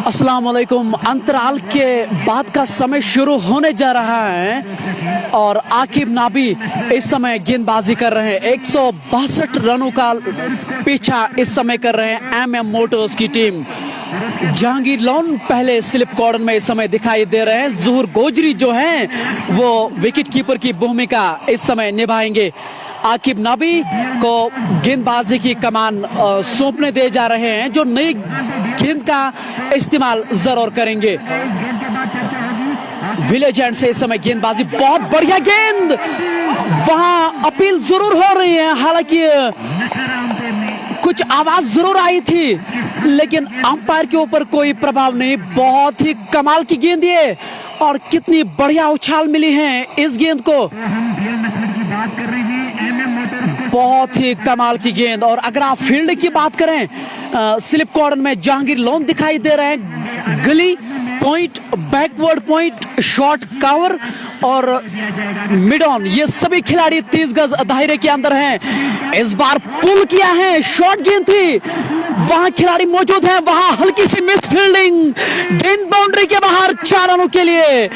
अस्सलाम वालेकुम। अंतराल के बाद का समय शुरू होने जा रहा है और आकिब नाबी इस समय गेंदबाजी कर रहे हैं। 162 रनों का पीछा इस समय कर रहे हैं एमएम मोटर्स की टीम। जहांगीर लोन पहले स्लिप कॉर्नर में इस समय दिखाई दे रहे हैं। ज़ुहूर गोजरी जो हैं वो विकेट कीपर की भूमिका इस समय निभाएंगे। आकिब नाबी को गेंदबाजी की कमान सौंपने दे जा रहे हैं, जो नई गेंद का इस्तेमाल जरूर करेंगे। विलेज एंड से इस समय गेंदबाजी, बहुत बढ़िया गेंद, वहां अपील जरूर हो रही है, हालांकि कुछ आवाज जरूर आई थी लेकिन अंपायर के ऊपर कोई प्रभाव नहीं। बहुत ही कमाल की गेंद ये, और कितनी बढ़िया उछाल मिली है इस गेंद को, बहुत ही कमाल की गेंद। और अगर आप फील्ड की बात करें, स्लिप कॉर्नर में जहांगीर लोन दिखाई दे रहे हैं। गली point, backward point, short cover और मिड ऑन, ये सभी खिलाड़ी 30 गज दायरे के अंदर हैं। इस बार पुल किया है, शॉर्ट गेंद थी, वहां खिलाड़ी मौजूद हैं, वहां हल्की सी मिस फील्डिंग, गेंद बाउंड्री के बाहर 4 रनों के लिए।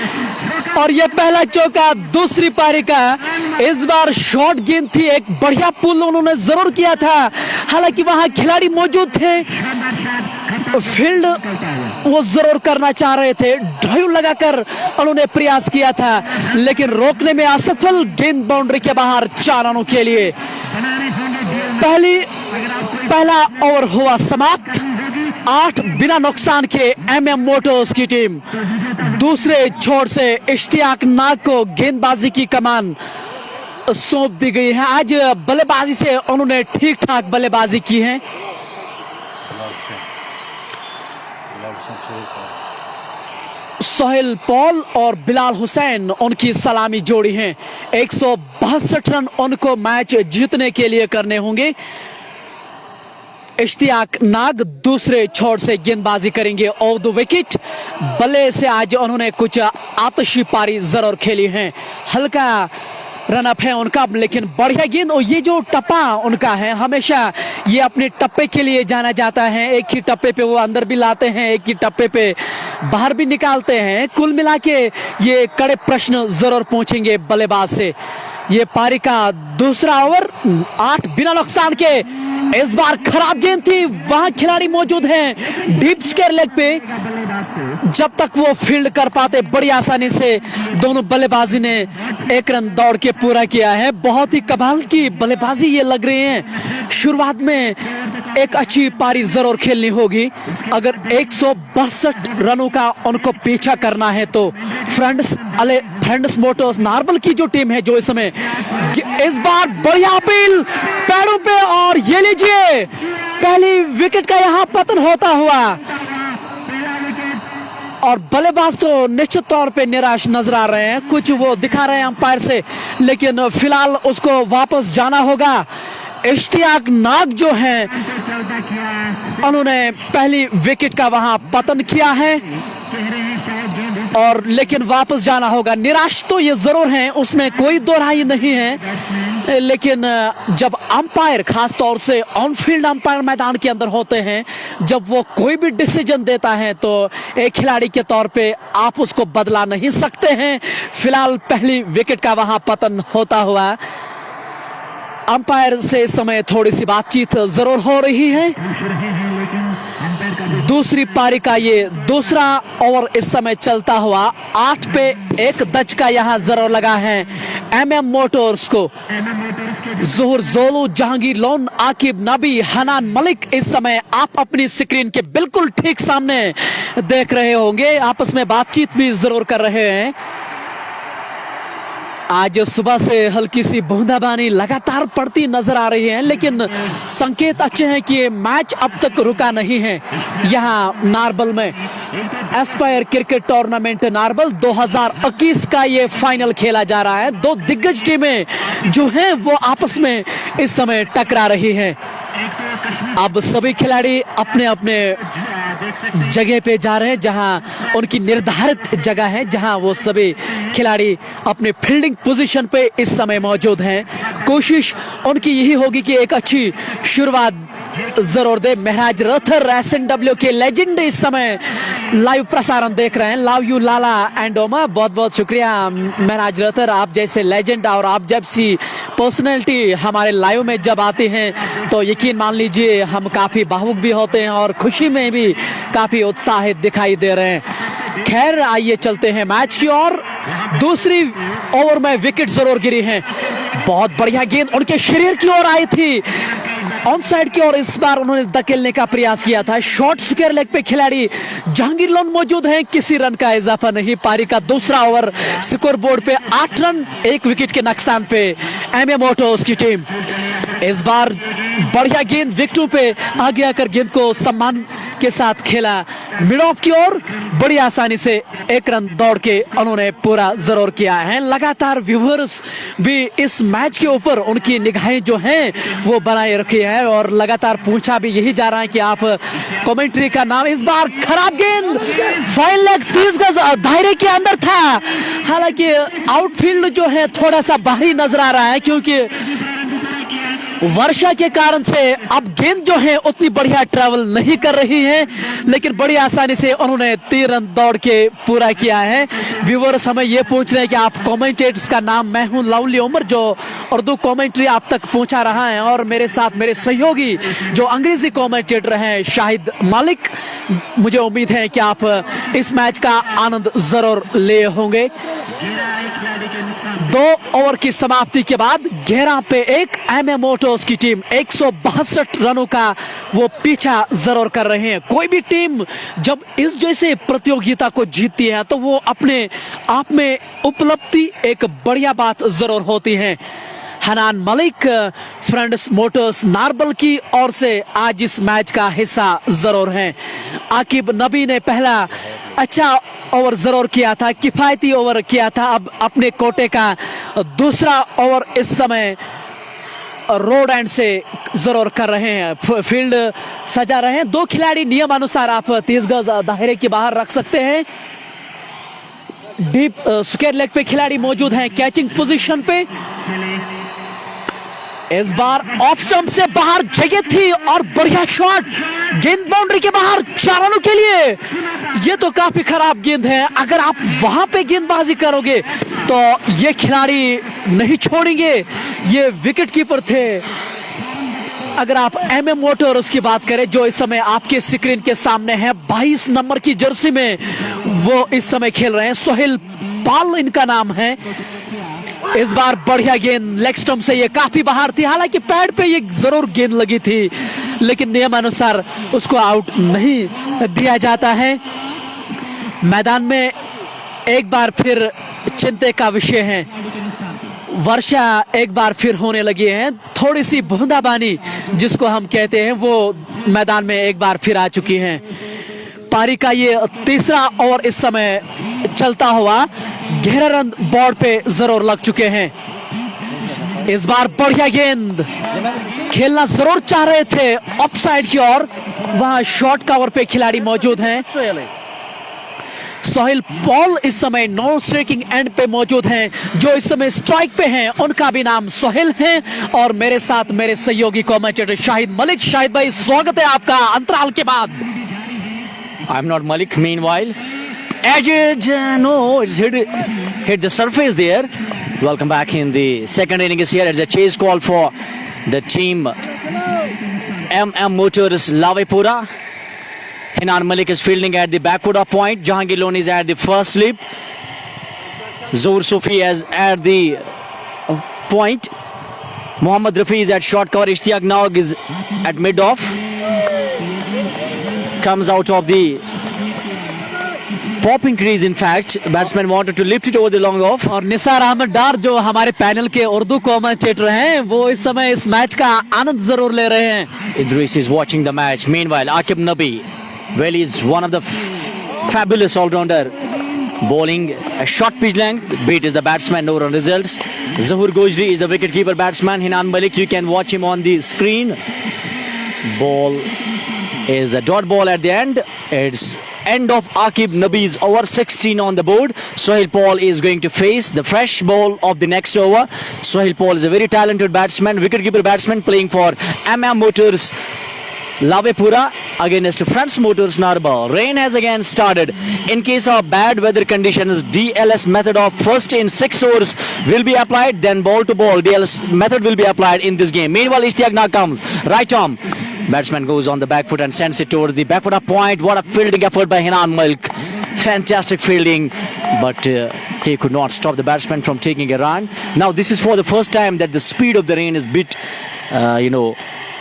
और ये पहला चौका दूसरी पारी का। इस बार शॉर्ट गेंद थी, एक बढ़िया पुल उन्होंने जरूर किया था, हालांकि वहां खिलाड़ी मौजूद थे, फील्ड वो जरूर करना चाह रहे थे, ड्राइव लगाकर उन्होंने प्रयास किया था लेकिन रोकने में असफल। गेंद बाउंड्री के बाहर 4 रनों के लिए। पहला ओवर हुआ समाप्त, 8 बिना नुकसान के एमएम मोटर्स की टीम। दूसरे छोर से इश्तियाक नाग को गेंदबाजी की कमान सौंप दी गई है। आज बल्लेबाजी से उन्होंने ठीक ठाक बल्लेबाजी की है। सोहेल पॉल और बिलाल हुसैन उनकी सलामी जोड़ी हैं। 162 रन उनको मैच जीतने के लिए करने होंगे। इश्तियाक नाग दूसरे छोर से गेंदबाजी करेंगे ऑफ द विकेट। बल्ले से आज उन्होंने कुछ आतशी पारी जरूर खेली है, हल्का रन अप है उनका, लेकिन बढ़िया गेंद। और ये जो टप्पा उनका है, हमेशा ये अपने टप्पे के लिए जाना जाता है। एक ही टप्पे पे वो अंदर भी लाते हैं, एक ही टप्पे पे बाहर भी निकालते हैं। कुल मिला के ये कड़े प्रश्न जरूर पूछेंगे बल्लेबाज से। ये पारी का दूसरा ओवर, 8 बिना नुकसान के। इस बार खराब गेंद थी, वहां खिलाड़ी मौजूद हैं डीप स्क्वायर लेग पे, जब तक वो फील्ड कर पाते बड़ी आसानी से। दोनों बल्लेबाजी ने 1 रन दौड़ के पूरा किया है। बहुत ही कमाल की बल्लेबाजी ये लग रही है। शुरुआत में एक अच्छी पारी जरूर खेलनी होगी अगर 162 रनों का उनको पीछा करना है तो। फ्रेंड्स मोटर्स नार्बल की जो टीम है, जो इस समय इस बार बढ़िया अपील पैरों पे, और ये लीजिए पहली विकेट का यहां पतन होता हुआ। और बल्लेबाज तो निश्चित तौर पे निराश नजर आ रहे हैं, कुछ वो दिखा रहे हैं अंपायर से, लेकिन फिलहाल उसको वापस जाना होगा। इश्तियाक नाग जो हैं उन्होंने पहली विकेट का वहां पतन किया है, और लेकिन वापस जाना होगा। निराश तो ये जरूर हैं, उसमें कोई दो राय नहीं है, लेकिन जब अंपायर, खास तौर से ऑन फील्ड अंपायर मैदान के अंदर होते हैं, जब वो कोई भी डिसीजन देता है तो एक खिलाड़ी के तौर पे आप उसको बदला नहीं सकते हैं। फिलहाल पहली विकेट का वहां पतन होता हुआ। अंपायर से इस समय थोड़ी सी बातचीत जरूर हो रही है। दूसरी पारी का ये दूसरा ओवर इस समय चलता हुआ, 8 पे 1 दचका यहां जरूर लगा है एमएम मोटर्स को। ज़ुहूर जोलू, जहांगीर लोन, आकिब नाबी, हनान मलिक इस समय आप अपनी स्क्रीन के बिल्कुल ठीक सामने देख रहे होंगे, आपस में बातचीत भी जरूर कर रहे हैं। आज सुबह से हल्की सी बूंदाबांदी लगातार पड़ती नजर आ रही है, लेकिन संकेत अच्छे हैं कि मैच अब तक रुका नहीं है। यहाँ नार्बल में एस्पायर क्रिकेट टूर्नामेंट नार्बल 2021 का ये फाइनल खेला जा रहा है। 2 दिग्गज टीमें जो हैं वो आपस में इस समय टकरा रही हैं। अब सभी खिलाड़ी अपने अपने जगह पे जा रहे हैं, जहां उनकी निर्धारित जगह है, जहां वो सभी खिलाड़ी अपने फील्डिंग पोजीशन पे इस समय मौजूद हैं। कोशिश उनकी यही होगी कि एक अच्छी शुरुआत जरूर दे। महराज रथर SNW के लेजेंड इस समय लाइव प्रसारण देख रहे हैं। लव यू लाला एंड ओमा, बहुत बहुत शुक्रिया महराज रथर, आप जैसे लेजेंड और आप जैसी पर्सनैलिटी हमारे लाइव में जब आते हैं तो यकीन मान लीजिए हम काफ़ी भावुक भी होते हैं और खुशी में भी काफ़ी उत्साहित दिखाई दे रहे हैं। खैर आइए चलते हैं मैच की ओर। दूसरी ओवर में विकेट जरूर गिरी है। बहुत बढ़िया गेंद उनके शरीर की ओर आई थी, ऑन साइड की ओर इस बार उन्होंने धकेलने का प्रयास किया था। शॉर्ट स्क्वायर लेग पे खिलाड़ी जहांगीर लोन मौजूद हैं, किसी रन का इजाफा नहीं। पारी का दूसरा ओवर, स्कोर बोर्ड पे 8 रन 1 विकेट के नुकसान पे MM मोटर्स की टीम। इस बार बढ़िया गेंद विकेटों पे आगे आकर गेंद को सम्मान के साथ खेला मिड ऑफ की ओर। बड़ी आसानी से 1 रन दौड़ के उन्होंने पूरा जरूर किया है। लगातार व्यूअर्स भी इस मैच के ऊपर उनकी निगाहें जो हैं वो बनाए रखी है और लगातार पूछा भी यही जा रहा है कि आप कमेंट्री का नाम। इस बार खराब गेंद, फाइन लेग 30 गज दायरे के अंदर था। हालांकि आउटफील्ड जो है थोड़ा सा बाहरी नजर आ रहा है क्योंकि वर्षा के कारण से अब गेंद जो है उतनी बढ़िया ट्रैवल नहीं कर रही है, लेकिन बड़ी आसानी से उन्होंने 3 रन दौड़ के पूरा किया है। व्यूअर्स हमें ये पूछ रहे हैं कि आप कमेंटेटर्स का नाम। मैं हूं लवली उमर जो उर्दू कमेंट्री आप तक पहुंचा रहा है और मेरे साथ मेरे सहयोगी जो अंग्रेजी कमेंटेटर हैं शाहिद मलिक। मुझे उम्मीद है कि आप इस मैच का आनंद जरूर ले होंगे। 2 ओवर की समाप्ति के बाद 11 पे 1 MM मोटर्स की टीम 162 रनों का वो पीछा जरूर कर रहे हैं। कोई भी टीम जब इस जैसे प्रतियोगिता को जीतती है तो वो अपने आप में उपलब्धि एक बढ़िया बात जरूर होती है। हनान मलिक फ्रेंड्स मोटर्स नारबल की ओर से आज इस मैच का हिस्सा जरूर हैं। आकिब नबी ने पहला अच्छा ओवर जरूर किया था, किफायती ओवर किया था। अब अपने कोटे का दूसरा ओवर इस समय रोड एंड से जरूर कर रहे हैं, फील्ड सजा रहे हैं। 2 खिलाड़ी नियम अनुसार आप 30 गज दायरे के बाहर रख सकते हैं। डीप स्क्वायर लेग पे खिलाड़ी मौजूद हैं कैचिंग पोजीशन पे। इस बार ऑफ स्टंप से बाहर जगह थी और बढ़िया शॉट, गेंद बाउंड्री के बाहर 4 रनों के लिए। ये तो काफी खराब गेंद है, अगर आप वहां पे गेंदबाजी करोगे तो ये खिलाड़ी नहीं छोड़ेंगे। ये विकेट कीपर थे। अगर आप MM मोटर्स की बात करें जो इस समय आपके स्क्रीन के सामने है, 22 नंबर की जर्सी में वो इस समय खेल रहे हैं। सोहेल पाल इनका नाम है। इस बार बढ़िया गेंद लेग स्टंप से, ये काफी बाहर थी। हालांकि पैड पे ये जरूर गेंद लगी थी लेकिन नियम अनुसार उसको आउट नहीं दिया जाता है। मैदान में एक बार फिर चिंता का विषय है। वर्षा एक बार फिर होने लगी है। थोड़ी सी बूंदाबांदी जिसको हम कहते हैं वो मैदान में एक बार फिर आ चुकी है। पारी का ये तीसरा ओवर इस समय चलता हुआ 11 रन बोर्ड पे जरूर लग चुके हैं। इस बार बढ़िया गेंद खेलना जरूर चाह रहे थे ऑफ साइड की ओर, वहां शॉर्ट कवर पे खिलाड़ी मौजूद हैं। सोहेल पॉल इस समय नॉन स्ट्राइकिंग एंड पे मौजूद हैं। जो इस समय स्ट्राइक पे हैं उनका भी नाम सोहेल है और मेरे साथ मेरे सहयोगी कमेंटेटर शाहिद मलिक। शाहिद भाई स्वागत है आपका अंतराल के बाद। I'm not Malik. Meanwhile, edge, no, it's hit the surface there. Welcome back in the second inning is here. It's a chase call for the team MM Motors Lawaypora. Hinan Malik is fielding at the backward of point. Jehangir Lone is at the first slip. Zohar Sufi is at the point. Mohammad Rafi is at short cover. Ishtiyaq now is at mid off. Comes out of the popping crease. In fact, batsman wanted to lift it over the long off. और निसार अहमद डार जो हमारे panel के Urdu commentator हैं वो इस समय इस match का आनंद जरूर ले रहे हैं। Idris is watching the match. Meanwhile, Akib Nabi, well, is one of the fabulous all-rounder, bowling a short pitch length. Beat is the batsman, no run results. Zahur Gojri is the wicket-keeper batsman. Hinan Malik, you can watch him on the screen. Ball is a dot ball at the end. It's end of Akib Nabi's over. 16 on the board. Sohail Paul is going to face the fresh ball of the next over. Sohail Paul is a very talented batsman, wicket-keeper batsman playing for MM Motors Lawaypora against France Motors Narbal. Rain has again started. In case of bad weather conditions, DLS method of first in 6 overs will be applied, then ball to ball DLS method will be applied in this game. Meanwhile, Ishtiyaq now comes. Right arm. Batsman goes on the back foot and sends it towards the back foot point. What a fielding effort by Hinan Malik. Fantastic fielding, but he could not stop the batsman from taking a run. Now this is for the first time that the speed of the rain is bit,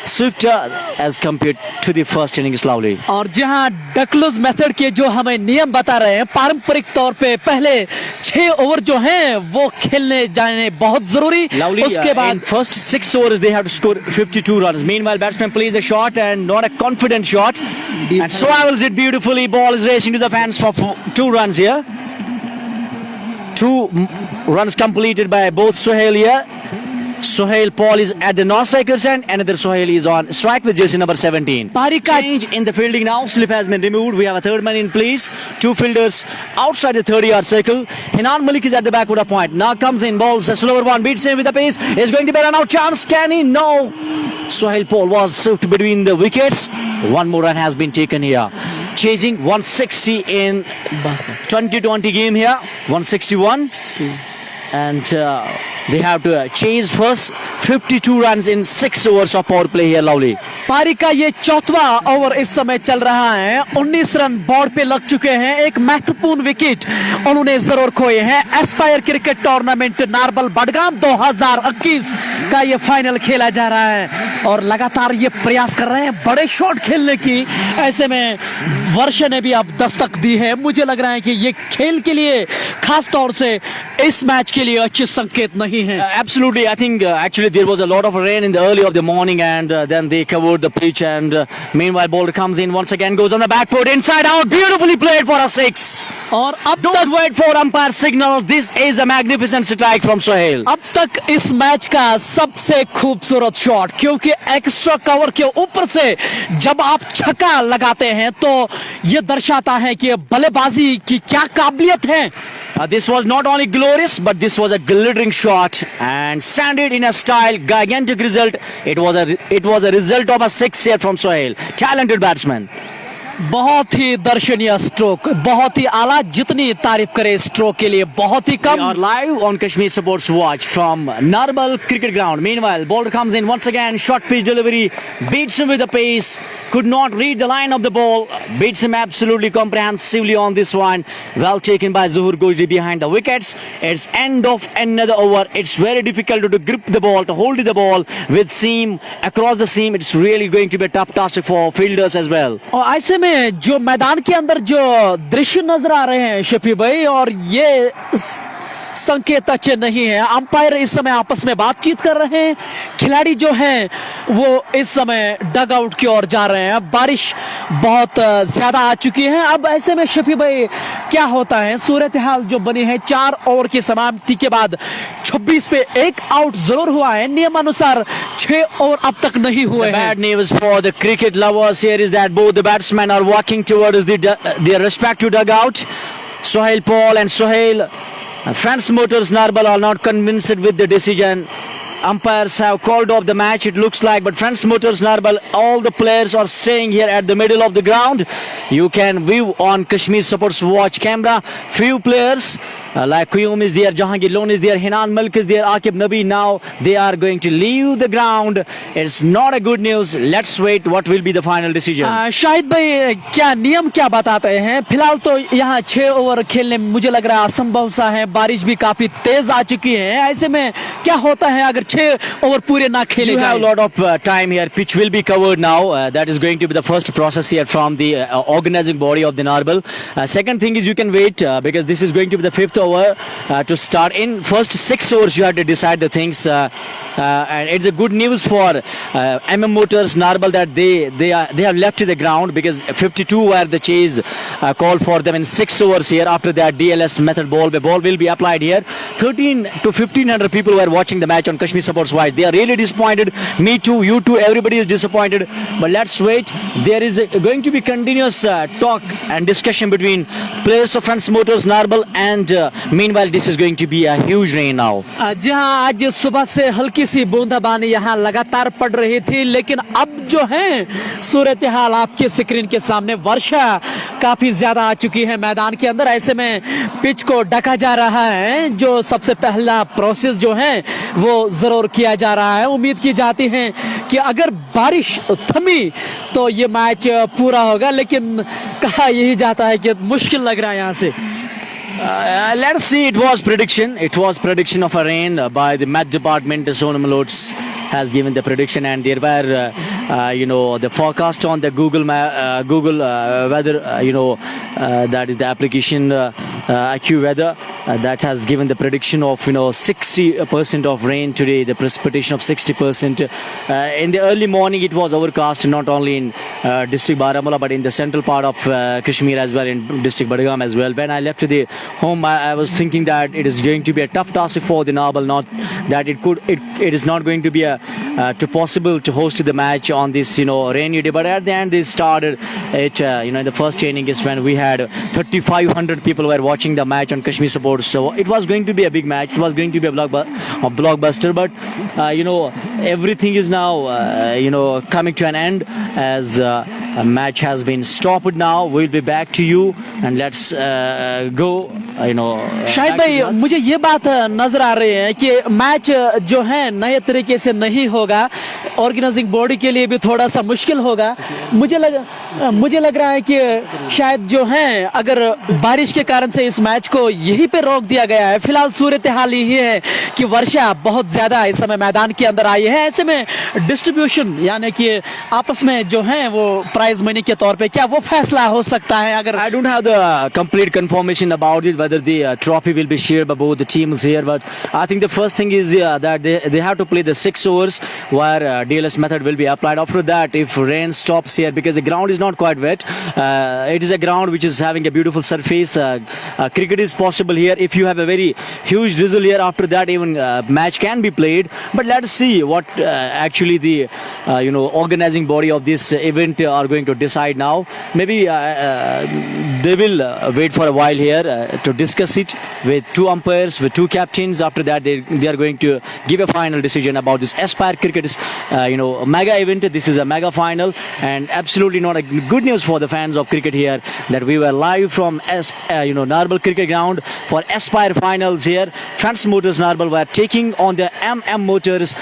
swifter as compared to the first innings. Lovely. और जहां डकलुज method के जो हमें नियम बता रहे हैं, पारंपरिक तौर पे पहले 6 ओवर जो हैं वो खेलने जाने बहुत जरूरी, Lovely. उसके In बाद first 6 overs they have to score 52 runs. Meanwhile, batsman plays a shot and not a confident shot, and swivels it beautifully. Ball is racing to the fans for 2 runs here. 2 runs completed by both Sohail here. Sohail Paul is at the non-striker's end. Another Sohail is on strike with jersey number 17. Parika Change in the fielding now. Slip has been removed. We have a third man in place. 2 fielders outside the 30-yard circle. Hinan Malik is at the back with a point. Now comes in, balls a slower one, beats him with a pace. Is going to be a run-out chance. Can he? No. Sohail Paul was swept between the wickets. 1 more run has been taken here. Chasing 160 in 2020 game here. 161. And they have to chase first 52 runs in 6 overs of power play here. Lovely. पारी का ये 4वां over इस समय चल रहा है. 19 run board पे लग चुके हैं. एक महत्वपूर्ण विकेट उन्होंने जरूर खोए हैं. Aspire cricket tournament Narbal Budgam 2021 का ये फाइनल खेला जा रहा है और लगातार ये प्रयास कर रहे हैं बड़े शॉट खेलने की. ऐसे में वर्ष ने भी अब दस्तक दी है. मुझे लग रहा है कि ये खेल के लिए खास तौर से इस मैच के लिए अच्छे संकेत नहीं है. Absolutely. I think actually there was a lot of rain in the early of the morning, and then they covered the pitch, and meanwhile bowler comes in once again, goes on the back foot, inside out, beautifully played for a 6. और अब Don't wait for umpire signals. This is a magnificent strike from Sohail. अब तक इस match का सबसे खूबसूरत shot, क्योंकि extra cover के ऊपर से जब आप छक्का लगाते हैं तो ये दर्शाता है कि बल्लेबाजी की क्या काबिलियत है. This was not only glorious, but this was a glittering shot and sanded in a style, gigantic result. It was a result of a 6 here from Sohail. Talented batsman. बहुत ही दर्शनीय स्ट्रोक, बहुत ही आला. जितनी तारीफ करे स्ट्रोक के लिए बहुत ही We come. are live on Kashmir Sports Watch from Narbal Cricket Ground. Meanwhile, bowler comes in once again, short pitch delivery, beats him with a pace, could not read the line of the ball, beats him absolutely comprehensively on this one. Well taken by Zuhur Gojdi behind the wickets. It's end of another over. It's very difficult to grip the ball, to hold the ball with seam, across the seam. It's really going to be a tough task for fielders as well. और ऐसे में जो मैदान के अंदर जो दृश्य नजर आ रहे हैं शफी भाई, और ये संकेत अच्छे नहीं है. अंपायर इस समय आपस में बातचीत कर रहे हैं. खिलाड़ी जो हैं वो इस समय डग आउट की ओर जा रहे हैं. बारिश बहुत ज्यादा आ चुकी है. अब ऐसे में शफी भाई क्या होता है, सूरत हाल जो बनी है 4 ओवर की समाप्ति के बाद 26 पे 1 आउट जरूर हुआ है. नियमानुसार 6 ओवर अब तक नहीं हुए The हैं. bad news for the cricket lovers here is that both the batsmen are walking towards their respective dugout. Sohail Paul and Sohail. France Motors Narbal are not convinced with the decision. Umpires have called off the match, it looks like, but France Motors Narbal, all the players are staying here at the middle of the ground. You can view on Kashmir Sports Watch camera. Few players like Kuyum is there, Jehangir Lone is there, Hinan Malik is there, Akib Nabi. Now they are going to leave the ground. It's not a good news. Let's wait what will be the final decision. Shahid भाई क्या नियम क्या बताते हैं? फिलहाल तो यहाँ 6 over खेलने मुझे लग रहा है असंभव सा है. बारिश भी काफी तेज आ चुकी है. ऐसे में क्या होता है अगर 6 ओवर पूरे ना खेले You have a जाए? lot of time here. Pitch will be covered now. That is going to be the first process here from the organizing body of the Narbal. Second thing is you can wait because this is going to be the 5th over to start. In first 6 overs you have to decide the things. And it's a good news for MM Motors Narbal that they have left the ground because 52 were the chase call for them in 6 overs here. After that DLS method ball will be applied here. 13 to 1500 people were watching the match on Kashmir Sports Watch. They are really disappointed. Me too, you too, everybody is disappointed. But let's wait. There is going to be continuous talk and discussion between players of France Motors Narbal and meanwhile, this is going to be a huge rain now. जी हाँ, आज सुबह से हल्की सी बूंदाबांदी यहाँ लगातार पड़ रही थी, लेकिन अब जो है सूरत हाल आपके स्क्रीन के सामने, वर्षा काफी ज्यादा आ चुकी है मैदान के अंदर। ऐसे में पिच को ढका जा रहा है। जो सबसे पहला प्रोसेस जो है वो जरूर किया जा रहा है। उम्मीद की जाती है कि अगर बारिश थमी तो ये मैच पूरा होगा, लेकिन कहा यही जाता है कि मुश्किल लग रहा है यहाँ से। Let's see. It was prediction. It was prediction of a rain by the match department. Tourney Malots has given the prediction, and there were, the forecast on the Google weather. That is the application IQ weather that has given the prediction of 60% of rain today. The precipitation of 60%. In the early morning, it was overcast not only in district Baramulla but in the central part of Kashmir as well, in district Badgam as well. When I left the home, I was thinking that it is going to be a tough task for the Narbal, not that it is not going to be too possible to host the match on this rainy day. But at the end, they started it. In the first inning is when we had 3,500 people were watching the match on Kashmir Support. So it was going to be a big match. It was going to be a blockbuster. But everything is now coming to an end as a match has been stopped now. We'll be back to you and let's go. Shahid भाई, मुझे ये बात नजर आ रही है कि match जो है नए तरीके से नहीं होगा, ऑर्गेनाइजिंग बॉडी के लिए भी थोड़ा सा मुश्किल होगा। मुझे लग रहा है कि शायद जो है अगर बारिश के कारण से इस मैच को यहीं पे रोक दिया गया है। फिलहाल सूरत हाल यही है कि वर्षा बहुत ज्यादा इस समय मैदान के अंदर आई है। ऐसे में डिस्ट्रीब्यूशन यानी कि आपस में जो है वो प्राइज मनी के तौर पे क्या वो फैसला हो सकता है? अगर I don't have the complete confirmation about it whether the trophy will be shared by both the teams here, but I think the first thing is that they have to play the 6 overs where DLS method will be applied. After that, if rain stops here, because the ground is not quite wet, it is a ground which is having a beautiful surface. Cricket is possible here if you have a very huge drizzle here. After that, even match can be played. But let's see what actually the organizing body of this event are going to decide now. Maybe they will wait for a while here to discuss it with 2 umpires, with 2 captains. After that, they are going to give a final decision about this Aspire Cricket mega event. This is a mega final, and absolutely not a good news for the fans of cricket here that we were live from Narbal cricket ground for Aspire finals here. France Motors Narbal were taking on the MM Motors